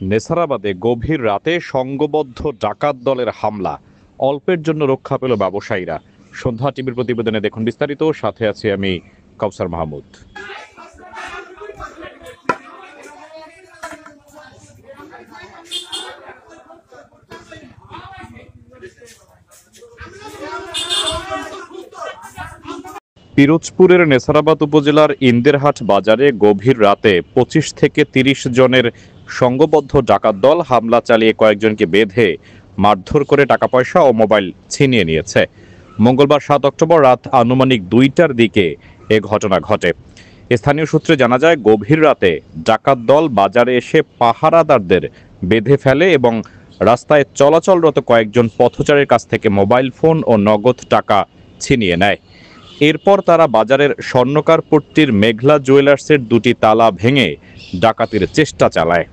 নেছারাবাদে গভীর রাতে সংঘবদ্ধ ডাকাত দলের হামলা, অল্পের জন্য রক্ষা পেল ব্যবসায়ীরা। সন্ধ্যা টিভির প্রতিবেদনে দেখুন বিস্তারিত। সাথে আছি আমি কাউসার মাহমুদ। পিরোজপুরের নেছারাবাদ উপজেলার ইন্দেরহাট বাজারে গভীর রাতে 25 থেকে 30 জনের সংঘবদ্ধ ডাকাত দল হামলা চালিয়ে কয়েকজনকে বেঁধে মারধর করে টাকা পয়সা ও মোবাইল ছিনিয়ে নিয়েছে। মঙ্গলবার 7 অক্টোবর রাত আনুমানিক 2টার দিকে এ ঘটনা ঘটে। স্থানীয় সূত্রে জানা যায়, গভীর রাতে ডাকাত দল বাজারে এসে পাহারাদারদের বেঁধে ফেলে এবং রাস্তায় চলাচলরত কয়েকজন পথচারীর কাছ থেকে মোবাইল ফোন ও নগদ টাকা ছিনিয়ে নেয়। এরপর তারা বাজারের স্বর্ণকারপট্টির মেঘলা জুয়েলার্সের 2টি তালা ভেঙে ডাকাতির চেষ্টা চালায়।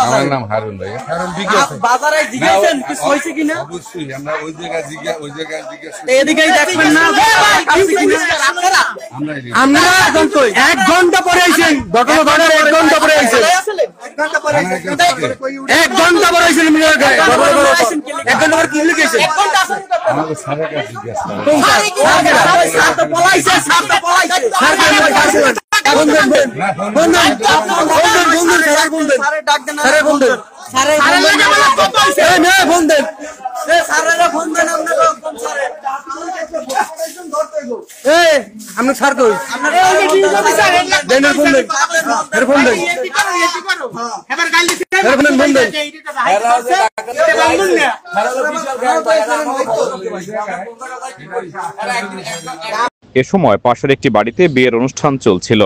আমার নাম হারুন ভাই। বাজারে জিজ্ঞাসেন কি হইছে কিনা? অবশ্যই আমরা ওই জায়গায় জিজ্ঞাসা এদিকেই দেখবেন না। আমরা এখন কই 1 ঘন্টা পরে আইছেন, ঘটনা ঘটার 1 ঘন্টা পরে আইছেন, 1 ঘন্টা পরে আইছেন, 1 ঘন্টা পরে আইছেন। 1 ঘন্টা পরে কি লিখেছেন? 1 ঘন্টা আছে আমাদের স্যারের কাছে জিজ্ঞাসা কোন স্যার তো পলাইছে, স্যার তো পলাইছে। এ সময় পাশের একটি বাড়িতে বিয়ের অনুষ্ঠান চলছিল।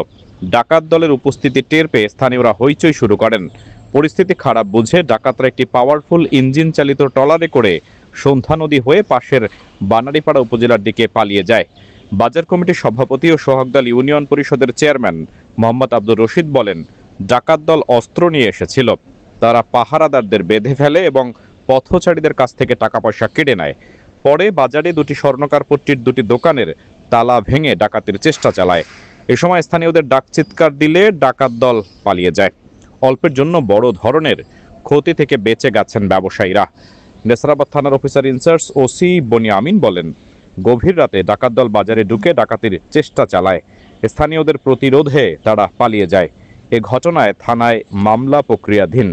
ডাকাত দলের উপস্থিতি টের পেয়ে স্থানীয়রা হইচই শুরু করেন। পরিস্থিতি খারাপ বুঝে ডাকাতরা একটি পাওয়ারফুল ইঞ্জিন চালিত ট্রলারে করে সন্ধ্যা নদী হয়ে পাশের বানারীপাড়া উপজেলার দিকে পালিয়ে যায়। বাজার কমিটির সভাপতি ও সোহাগদল ইউনিয়ন পরিষদের চেয়ারম্যান মোহাম্মদ আব্দুর রশিদ বলেন, ডাকাত দল অস্ত্র নিয়ে এসেছিল। তারা পাহারাদারদের বেঁধে ফেলে এবং পথচারীদের কাছ থেকে টাকা পয়সা কেড়ে নেয়। পরে বাজারে 2টি স্বর্ণকারপট্টির 2টি দোকানের তালা ভেঙে ডাকাতির চেষ্টা চালায়। এ সময় স্থানীয়দের ডাক চিৎকার দিলে ডাকাত দল পালিয়ে যায়। অল্পের জন্য বড় ধরনের ক্ষতি থেকে বেঁচে গেছেন ব্যবসায়ীরা। নেছারাবাদ থানার officer in charge OC Boni Amin বলেন, গভীর রাতে ডাকাত দল বাজারে ঢুকে ডাকাতির চেষ্টা চালায়। স্থানীয়দের প্রতিরোধে তারা পালিয়ে যায়। এ ঘটনায় থানায় মামলা প্রক্রিয়াধীন।